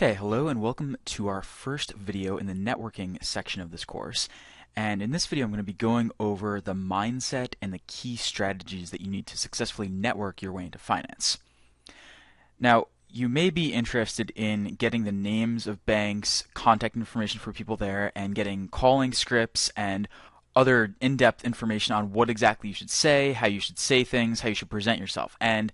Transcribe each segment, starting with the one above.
Okay, hello and welcome to our first video in the networking section of this course. And in this video I'm going to be going over the mindset and the key strategies that you need to successfully network your way into finance. Now, you may be interested in getting the names of banks, contact information for people there, and getting calling scripts and other in-depth information on what exactly you should say, how you should say things, how you should present yourself. And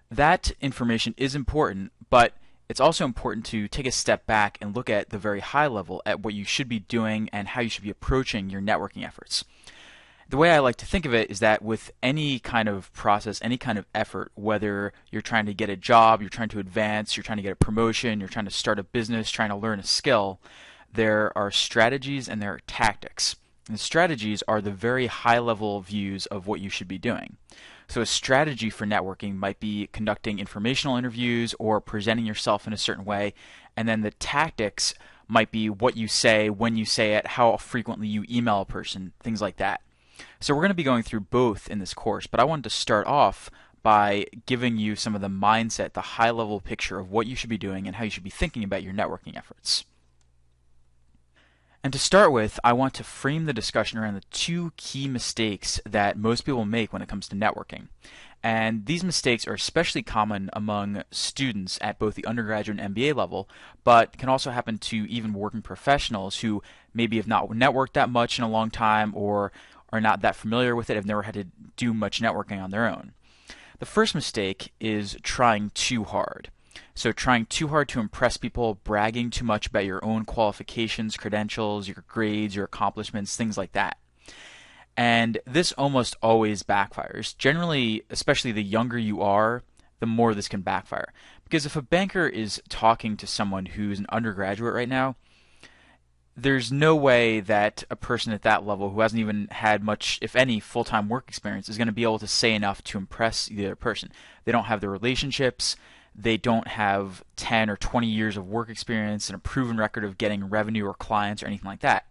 that information is important, but it's also important to take a step back and look at the very high level at what you should be doing and how you should be approaching your networking efforts. The way I like to think of it is that with any kind of process, any kind of effort, whether you're trying to get a job, you're trying to advance, you're trying to get a promotion, you're trying to start a business, trying to learn a skill, there are strategies and there are tactics. And strategies are the very high level views of what you should be doing. So a strategy for networking might be conducting informational interviews or presenting yourself in a certain way, and then the tactics might be what you say, when you say it, how frequently you email a person, things like that. So we're going to be going through both in this course, but I wanted to start off by giving you some of the mindset, the high level picture of what you should be doing and how you should be thinking about your networking efforts. And to start with, I want to frame the discussion around the two key mistakes that most people make when it comes to networking. And these mistakes are especially common among students at both the undergraduate and MBA level, but can also happen to even working professionals who maybe have not networked that much in a long time or are not that familiar with it, have never had to do much networking on their own. The first mistake is trying too hard. So trying too hard to impress people, bragging too much about your own qualifications, credentials, your grades, your accomplishments, things like that. And this almost always backfires. Generally, especially the younger you are, the more this can backfire. Because if a banker is talking to someone who's an undergraduate right now, there's no way that a person at that level who hasn't even had much, if any, full-time work experience is going to be able to say enough to impress the other person. They don't have the relationships. They don't have 10 or 20 years of work experience and a proven record of getting revenue or clients or anything like that.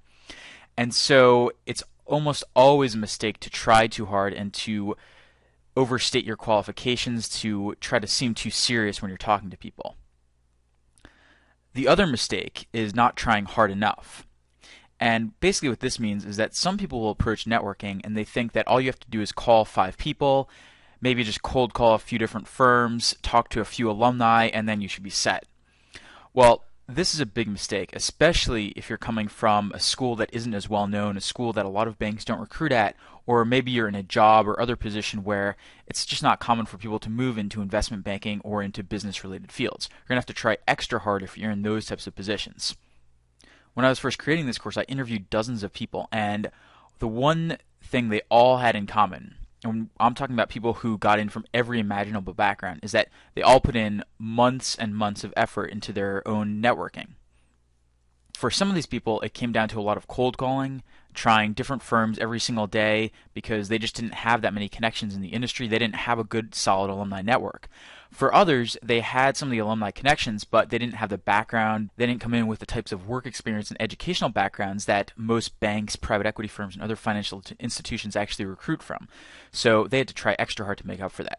And so it's almost always a mistake to try too hard and to overstate your qualifications, to try to seem too serious when you're talking to people. The other mistake is not trying hard enough. And basically what this means is that some people will approach networking and they think that all you have to do is call 5 people, maybe just cold call a few different firms, talk to a few alumni, and then you should be set. Well, this is a big mistake, especially if you're coming from a school that isn't as well known, a school that a lot of banks don't recruit at, or maybe you're in a job or other position where it's just not common for people to move into investment banking or into business-related fields. You're going to have to try extra hard if you're in those types of positions. When I was first creating this course, I interviewed dozens of people, and the one thing they all had in common, and I'm talking about people who got in from every imaginable background, is that they all put in months and months of effort into their own networking. For some of these people, it came down to a lot of cold calling, trying different firms every single day because they just didn't have that many connections in the industry. They didn't have a good, solid alumni network. For others, they had some of the alumni connections, but they didn't have the background. They didn't come in with the types of work experience and educational backgrounds that most banks, private equity firms, and other financial institutions actually recruit from. So they had to try extra hard to make up for that.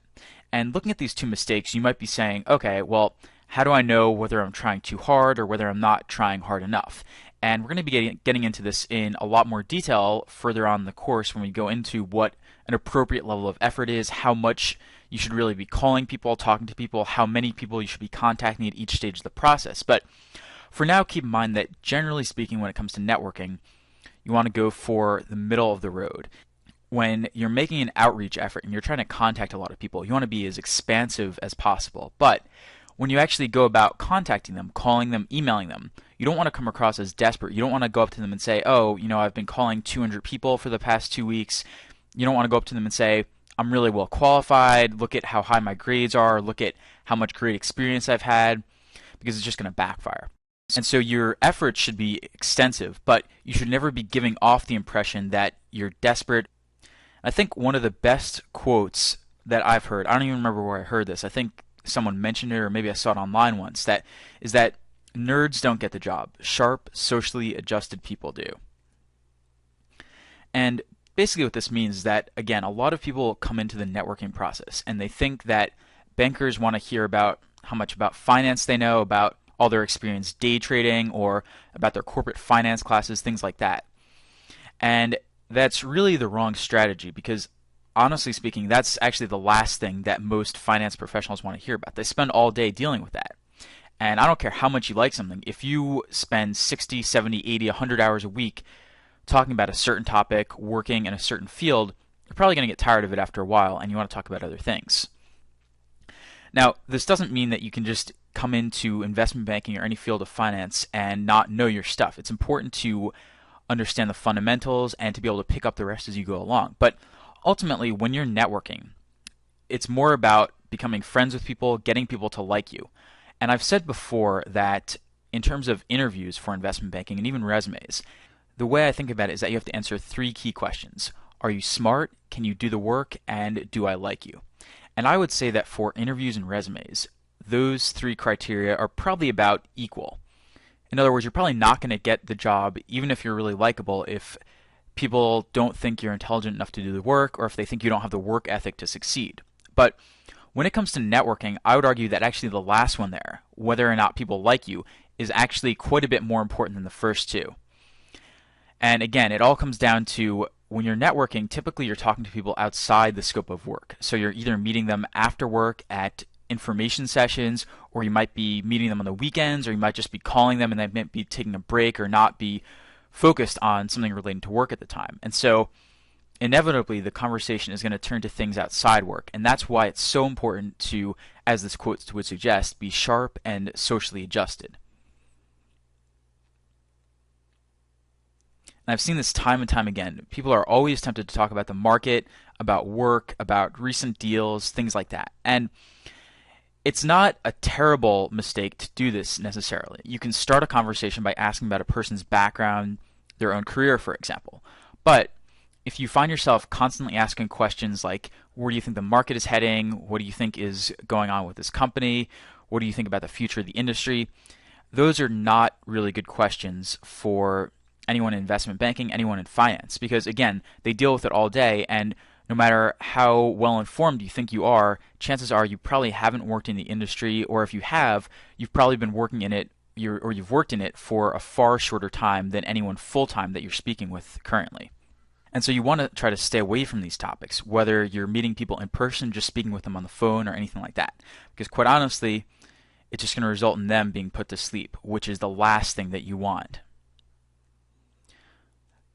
And looking at these two mistakes, you might be saying, okay, well, how do I know whether I'm trying too hard or whether I'm not trying hard enough? And we're going to be getting into this in a lot more detail further on in the course when we go into what an appropriate level of effort is, how much you should really be calling people, talking to people, how many people you should be contacting at each stage of the process. But for now, keep in mind that generally speaking, when it comes to networking, you want to go for the middle of the road. When you're making an outreach effort and you're trying to contact a lot of people, you want to be as expansive as possible. But when you actually go about contacting them, calling them, emailing them, you don't want to come across as desperate. You don't want to go up to them and say, oh, I've been calling 200 people for the past 2 weeks. You don't want to go up to them and say, I'm really well qualified. Look at how high my grades are. Look at how much great experience I've had, because it's just going to backfire. And so your efforts should be extensive, but you should never be giving off the impression that you're desperate. I think one of the best quotes that I've heard, I don't even remember where I heard this. I think someone mentioned it, or maybe I saw it online once, that nerds don't get the job. Sharp, socially adjusted people do. And basically what this means is that, again, a lot of people come into the networking process and they think that bankers want to hear about how much about finance they know, about all their experience day trading or about their corporate finance classes, things like that. And that's really the wrong strategy because honestly speaking, that's actually the last thing that most finance professionals want to hear about. They spend all day dealing with that. And I don't care how much you like something, if you spend 60, 70, 80, 100 hours a week talking about a certain topic, working in a certain field, you're probably going to get tired of it after a while and you want to talk about other things. Now, this doesn't mean that you can just come into investment banking or any field of finance and not know your stuff. It's important to understand the fundamentals and to be able to pick up the rest as you go along. But ultimately, when you're networking, it's more about becoming friends with people, getting people to like you. And I've said before that in terms of interviews for investment banking and even resumes, the way I think about it is that you have to answer three key questions. Are you smart? Can you do the work? And do I like you? And I would say that for interviews and resumes, those three criteria are probably about equal. In other words, you're probably not going to get the job, even if you're really likable, if people don't think you're intelligent enough to do the work or if they think you don't have the work ethic to succeed. But when it comes to networking, I would argue that actually the last one there, whether or not people like you, is actually quite a bit more important than the first two. And again, it all comes down to when you're networking, typically you're talking to people outside the scope of work. So you're either meeting them after work at information sessions, or you might be meeting them on the weekends, or you might just be calling them and they might be taking a break or not be focused on something related to work at the time. And so inevitably the conversation is going to turn to things outside work. And that's why it's so important to, as this quote would suggest, be sharp and socially adjusted. And I've seen this time and time again. People are always tempted to talk about the market, about work, about recent deals, things like that. And it's not a terrible mistake to do this necessarily. You can start a conversation by asking about a person's background, their own career, for example. But if you find yourself constantly asking questions like, where do you think the market is heading? What do you think is going on with this company? What do you think about the future of the industry? Those are not really good questions for anyone in investment banking, anyone in finance, because again, they deal with it all day, and no matter how well informed you think you are, chances are you probably haven't worked in the industry, or if you have, you've probably been working in it, or you've worked in it for a far shorter time than anyone full-time that you're speaking with currently. And so you want to try to stay away from these topics, whether you're meeting people in person, just speaking with them on the phone, or anything like that. Because quite honestly, it's just going to result in them being put to sleep, which is the last thing that you want.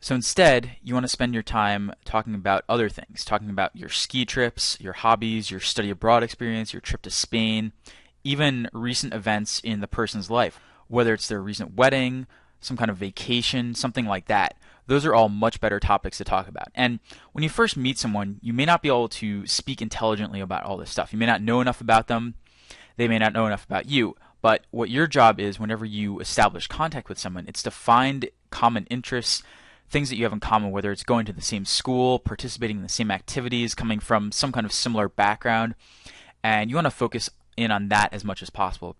So instead, you want to spend your time talking about other things, talking about your ski trips, your hobbies, your study abroad experience, your trip to Spain, even recent events in the person's life, whether it's their recent wedding, some kind of vacation, something like that. Those are all much better topics to talk about. And when you first meet someone, you may not be able to speak intelligently about all this stuff. You may not know enough about them. They may not know enough about you. But what your job is whenever you establish contact with someone, it's to find common interests, things that you have in common, whether it's going to the same school, participating in the same activities, coming from some kind of similar background, and you want to focus in on that as much as possible,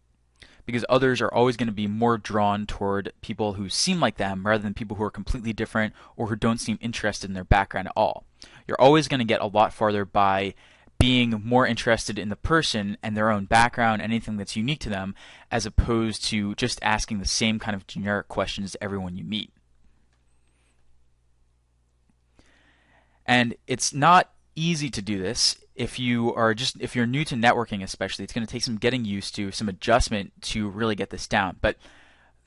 because others are always going to be more drawn toward people who seem like them rather than people who are completely different or who don't seem interested in their background at all. You're always going to get a lot farther by being more interested in the person and their own background, anything that's unique to them, as opposed to just asking the same kind of generic questions to everyone you meet. And it's not easy to do this if you're new to networking especially. It's going to take some getting used to, some adjustment to really get this down. But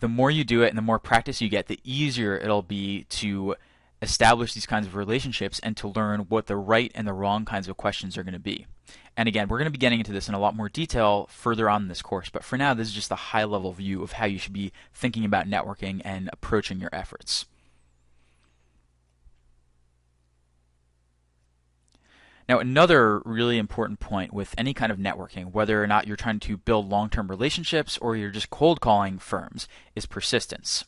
the more you do it and the more practice you get, the easier it'll be to establish these kinds of relationships and to learn what the right and the wrong kinds of questions are going to be. And again, we're going to be getting into this in a lot more detail further on in this course, but for now, this is just a high-level view of how you should be thinking about networking and approaching your efforts. Now, another really important point with any kind of networking, whether or not you're trying to build long-term relationships or you're just cold calling firms, is persistence.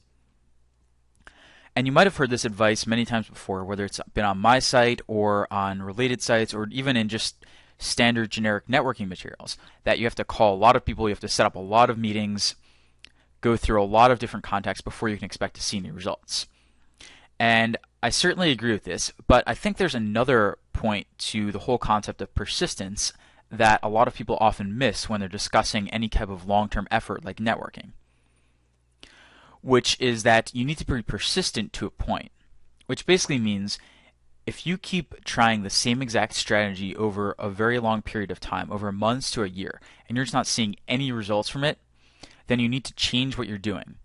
And you might have heard this advice many times before, whether it's been on my site or on related sites or even in just standard generic networking materials, that you have to call a lot of people, you have to set up a lot of meetings, go through a lot of different contacts before you can expect to see any results. And I certainly agree with this, but I think there's another point to the whole concept of persistence that a lot of people often miss when they're discussing any type of long-term effort like networking, which is that you need to be persistent to a point, which basically means if you keep trying the same exact strategy over a very long period of time, over months to a year, and you're just not seeing any results from it, then you need to change what you're doing.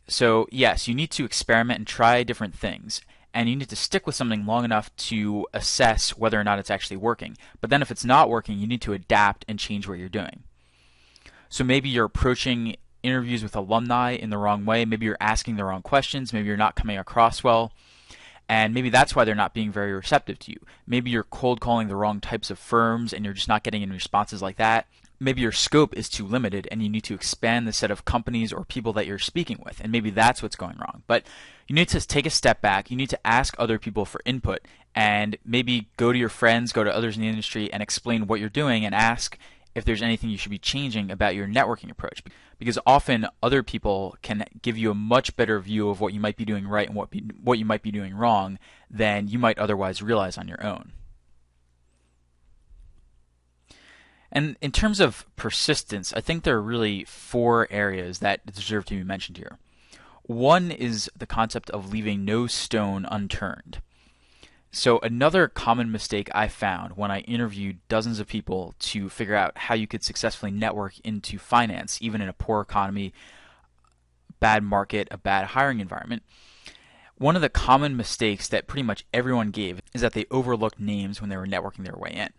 So yes, you need to experiment and try different things, and you need to stick with something long enough to assess whether or not it's actually working. But then if it's not working, you need to adapt and change what you're doing. So maybe you're approaching interviews with alumni in the wrong way, maybe you're asking the wrong questions, maybe you're not coming across well, and maybe that's why they're not being very receptive to you. Maybe you're cold calling the wrong types of firms and you're just not getting any responses like that. Maybe your scope is too limited and you need to expand the set of companies or people that you're speaking with, and maybe that's what's going wrong. But you need to take a step back. You need to ask other people for input and maybe go to your friends, go to others in the industry and explain what you're doing and ask if there's anything you should be changing about your networking approach. Because often other people can give you a much better view of what you might be doing right and what you might be doing wrong than you might otherwise realize on your own. And in terms of persistence, I think there are really 4 areas that deserve to be mentioned here. One is the concept of leaving no stone unturned. So another common mistake I found when I interviewed dozens of people to figure out how you could successfully network into finance, even in a poor economy, bad market, a bad hiring environment, one of the common mistakes that pretty much everyone gave is that they overlooked names when they were networking their way in.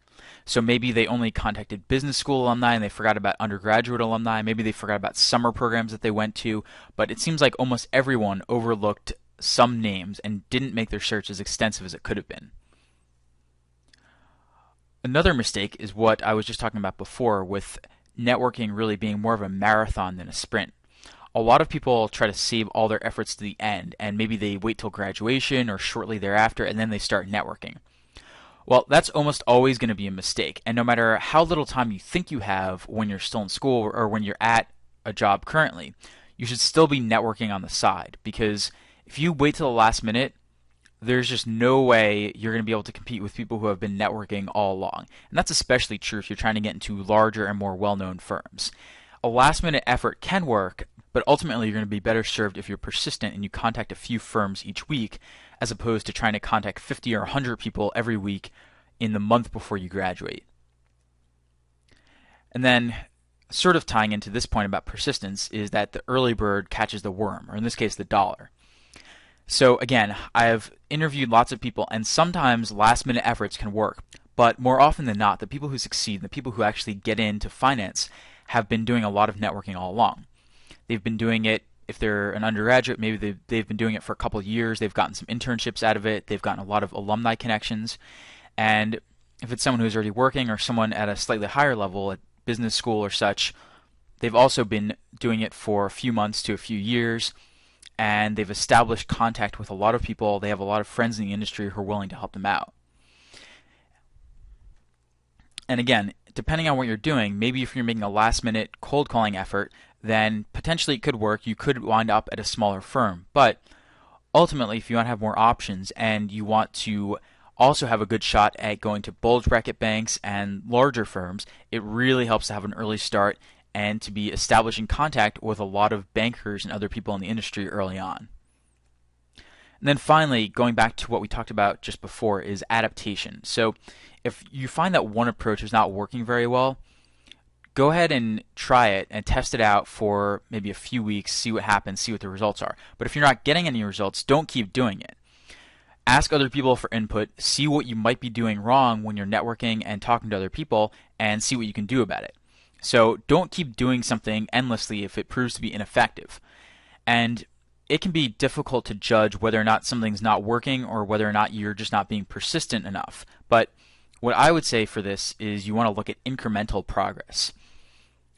So maybe they only contacted business school alumni and they forgot about undergraduate alumni. Maybe they forgot about summer programs that they went to. But it seems like almost everyone overlooked some names and didn't make their search as extensive as it could have been. Another mistake is what I was just talking about before, with networking really being more of a marathon than a sprint. A lot of people try to save all their efforts to the end, and maybe they wait till graduation or shortly thereafter and then they start networking. Well, that's almost always going to be a mistake, and no matter how little time you think you have when you're still in school or when you're at a job currently, you should still be networking on the side, because if you wait till the last minute, there's just no way you're going to be able to compete with people who have been networking all along. And that's especially true if you're trying to get into larger and more well-known firms. A last-minute effort can work, but ultimately you're going to be better served if you're persistent and you contact a few firms each week, as opposed to trying to contact 50 or 100 people every week in the month before you graduate. And then, sort of tying into this point about persistence, is that the early bird catches the worm, or in this case, the dollar. So again, I've interviewed lots of people, and sometimes last-minute efforts can work, but more often than not, the people who succeed, the people who actually get into finance, have been doing a lot of networking all along. They've been doing it. If they're an undergraduate, maybe they've been doing it for a couple of years. They've gotten some internships out of it. They've gotten a lot of alumni connections. And if it's someone who's already working or someone at a slightly higher level at business school or such, they've also been doing it for a few months to a few years, and they've established contact with a lot of people. They have a lot of friends in the industry who are willing to help them out. And again, depending on what you're doing, maybe if you're making a last-minute cold calling effort, then potentially it could work. You could wind up at a smaller firm. But ultimately, if you want to have more options and you want to also have a good shot at going to bulge bracket banks and larger firms, it really helps to have an early start and to be establishing contact with a lot of bankers and other people in the industry early on. And then finally, going back to what we talked about just before, is adaptation. So if you find that one approach is not working very well, go ahead and try it and test it out for maybe a few weeks, see what happens, see what the results are. But if you're not getting any results, don't keep doing it. Ask other people for input, see what you might be doing wrong when you're networking and talking to other people, and see what you can do about it. So don't keep doing something endlessly if it proves to be ineffective. And it can be difficult to judge whether or not something's not working or whether or not you're just not being persistent enough. But what I would say for this is you want to look at incremental progress.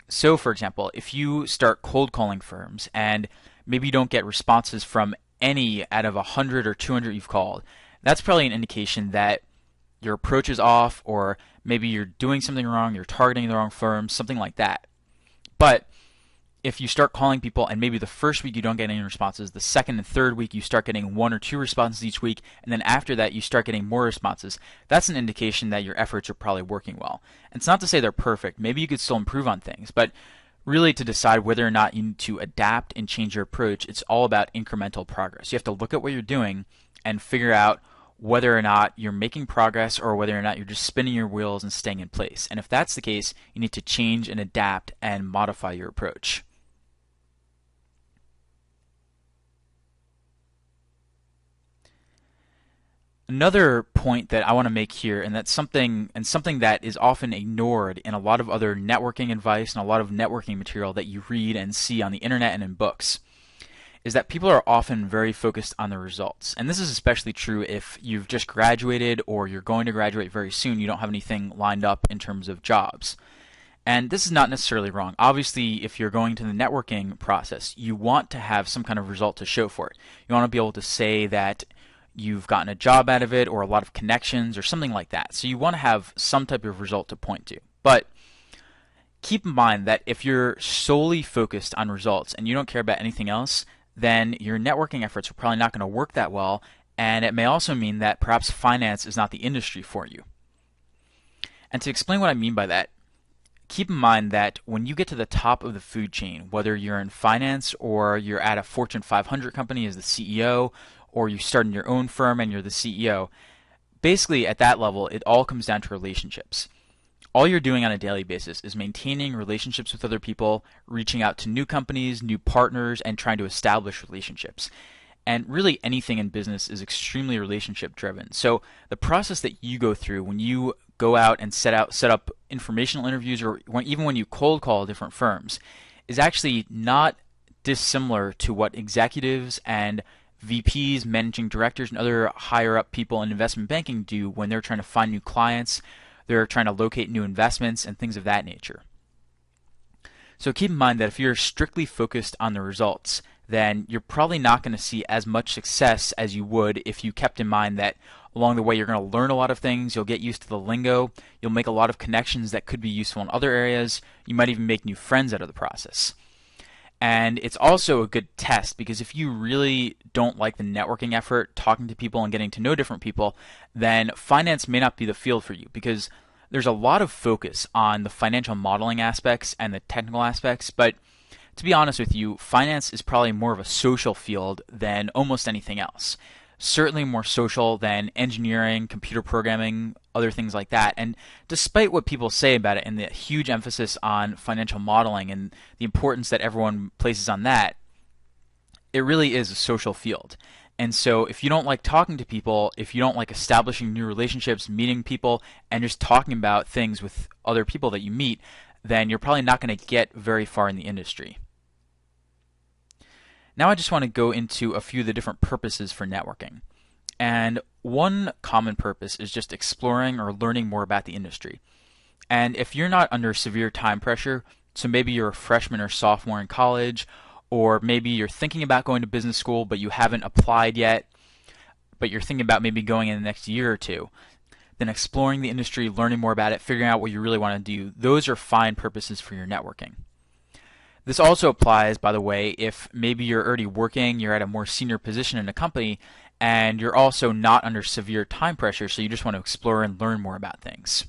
So, for example, if you start cold calling firms and maybe you don't get responses from any out of 100 or 200 you've called, that's probably an indication that your approach is off, or maybe you're doing something wrong, you're targeting the wrong firms, something like that. But if you start calling people and maybe the first week you don't get any responses, the second and third week you start getting 1 or 2 responses each week, and then after that you start getting more responses, that's an indication that your efforts are probably working well. And it's not to say they're perfect. Maybe you could still improve on things, but really to decide whether or not you need to adapt and change your approach, it's all about incremental progress. You have to look at what you're doing and figure out whether or not you're making progress or whether or not you're just spinning your wheels and staying in place. And if that's the case, you need to change and adapt and modify your approach. Another point that I want to make here, and that's something that is often ignored in a lot of other networking advice and a lot of networking material that you read and see on the internet and in books, is that people are often very focused on the results. And this is especially true if you've just graduated or you're going to graduate very soon, you don't have anything lined up in terms of jobs. And this is not necessarily wrong. Obviously, if you're going to the networking process, you want to have some kind of result to show for it. You want to be able to say that you've gotten a job out of it or a lot of connections or something like that. So you want to have some type of result to point to. But keep in mind that if you're solely focused on results and you don't care about anything else, then your networking efforts are probably not going to work that well, and it may also mean that perhaps finance is not the industry for you. And to explain what I mean by that, keep in mind that when you get to the top of the food chain, whether you're in finance or you're at a Fortune 500 company as the CEO, or you start in your own firm and you're the CEO, basically at that level, it all comes down to relationships. All you're doing on a daily basis is maintaining relationships with other people, reaching out to new companies, new partners, and trying to establish relationships. And really anything in business is extremely relationship driven. So the process that you go through when you go out and set up informational interviews, or even when you cold call different firms, is actually not dissimilar to what executives and VPs, managing directors, and other higher up people in investment banking do when they're trying to find new clients, they're trying to locate new investments, and things of that nature. So keep in mind that if you're strictly focused on the results, then you're probably not going to see as much success as you would if you kept in mind that along the way you're going to learn a lot of things, you'll get used to the lingo, you'll make a lot of connections that could be useful in other areas, you might even make new friends out of the process. And it's also a good test because if you really don't like the networking effort, talking to people and getting to know different people, then finance may not be the field for you because there's a lot of focus on the financial modeling aspects and the technical aspects, but to be honest with you, finance is probably more of a social field than almost anything else. Certainly more social than engineering, computer programming, other things like that. And despite what people say about it and the huge emphasis on financial modeling and the importance that everyone places on that, it really is a social field. And so if you don't like talking to people, if you don't like establishing new relationships, meeting people, and just talking about things with other people that you meet, then you're probably not going to get very far in the industry. Now I just want to go into a few of the different purposes for networking. And one common purpose is just exploring or learning more about the industry. And if you're not under severe time pressure, so maybe you're a freshman or sophomore in college, or maybe you're thinking about going to business school but you haven't applied yet, but you're thinking about maybe going in the next year or two, then exploring the industry, learning more about it, figuring out what you really want to do, those are fine purposes for your networking. This also applies, by the way, if maybe you're already working, you're at a more senior position in a company, and you're also not under severe time pressure, so you just want to explore and learn more about things.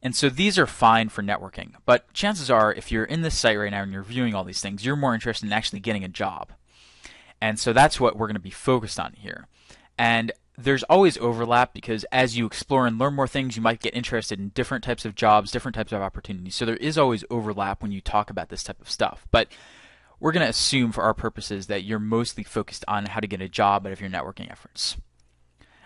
And so these are fine for networking, but chances are if you're in this site right now and you're viewing all these things, you're more interested in actually getting a job. And so that's what we're going to be focused on here. And there's always overlap because as you explore and learn more things, you might get interested in different types of jobs, different types of opportunities. So there is always overlap when you talk about this type of stuff. But we're going to assume for our purposes that you're mostly focused on how to get a job out of your networking efforts.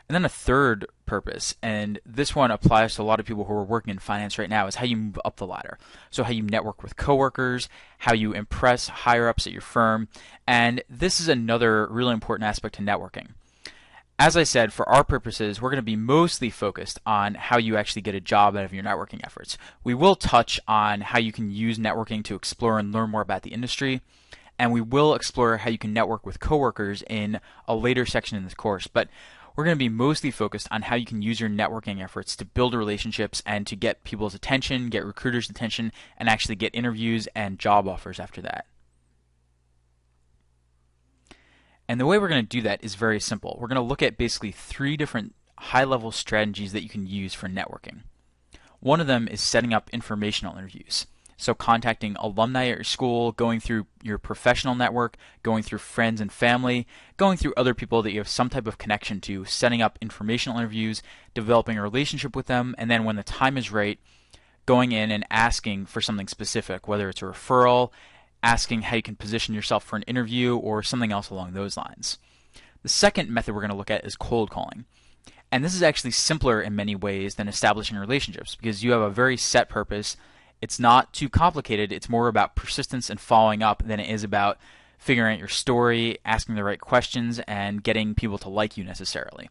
And then a third purpose, and this one applies to a lot of people who are working in finance right now, is how you move up the ladder. So how you network with coworkers, how you impress higher ups at your firm, and this is another really important aspect to networking. As I said, for our purposes, we're going to be mostly focused on how you actually get a job out of your networking efforts. We will touch on how you can use networking to explore and learn more about the industry, and we will explore how you can network with coworkers in a later section in this course. But we're going to be mostly focused on how you can use your networking efforts to build relationships and to get people's attention, get recruiters' attention, and actually get interviews and job offers after that. And the way we're going to do that is very simple. We're going to look at basically 3 different high-level strategies that you can use for networking. One of them is setting up informational interviews. So contacting alumni at your school, going through your professional network, going through friends and family, going through other people that you have some type of connection to, setting up informational interviews, developing a relationship with them, and then when the time is right, going in and asking for something specific, whether it's a referral, asking how you can position yourself for an interview, or something else along those lines. The second method we're going to look at is cold calling. And this is actually simpler in many ways than establishing relationships because you have a very set purpose. It's not too complicated. It's more about persistence and following up than it is about figuring out your story, asking the right questions, and getting people to like you necessarily.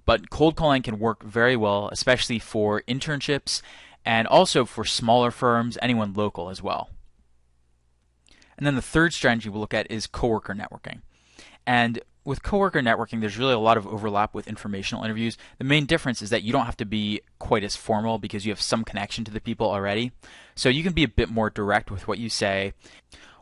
But cold calling can work very well, especially for internships and also for smaller firms, anyone local as well. And then the third strategy we'll look at is coworker networking. And with coworker networking, there's really a lot of overlap with informational interviews. The main difference is that you don't have to be quite as formal because you have some connection to the people already. So you can be a bit more direct with what you say.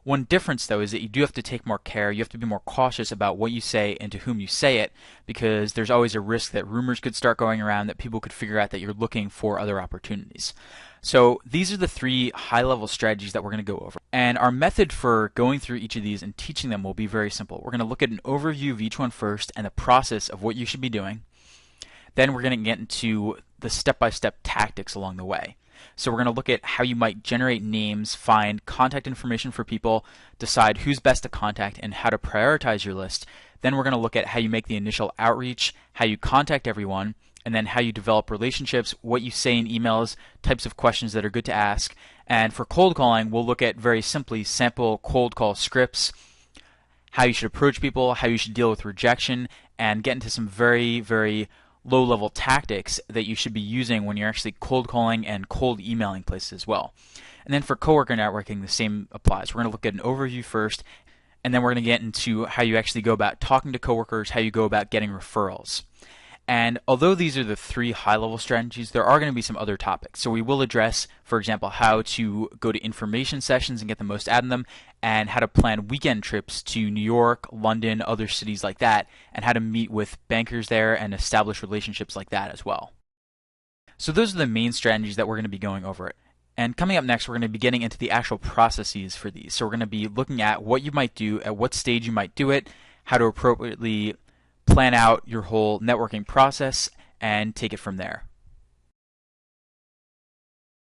One difference, though, is that you do have to take more care. You have to be more cautious about what you say and to whom you say it because there's always a risk that rumors could start going around, that people could figure out that you're looking for other opportunities. So these are the 3 high-level strategies that we're going to go over. And our method for going through each of these and teaching them will be very simple. We're going to look at an overview of each one first and the process of what you should be doing. Then we're going to get into the step-by-step tactics along the way. So we're going to look at how you might generate names, find contact information for people, decide who's best to contact, and how to prioritize your list. Then we're going to look at how you make the initial outreach, how you contact everyone, and then how you develop relationships, what you say in emails, types of questions that are good to ask. And for cold calling, we'll look at very simply sample cold call scripts, how you should approach people, how you should deal with rejection, and get into some very, very low-level tactics that you should be using when you're actually cold calling and cold emailing places as well. And then for coworker networking, the same applies. We're going to look at an overview first, and then we're going to get into how you actually go about talking to coworkers, how you go about getting referrals. And although these are the 3 high-level strategies, there are going to be some other topics. So we will address, for example, how to go to information sessions and get the most out of them, and how to plan weekend trips to New York, London, other cities like that, and how to meet with bankers there and establish relationships like that as well. So those are the main strategies that we're going to be going over. And coming up next, we're going to be getting into the actual processes for these. So we're going to be looking at what you might do, at what stage you might do it, how to appropriately plan out your whole networking process, and take it from there.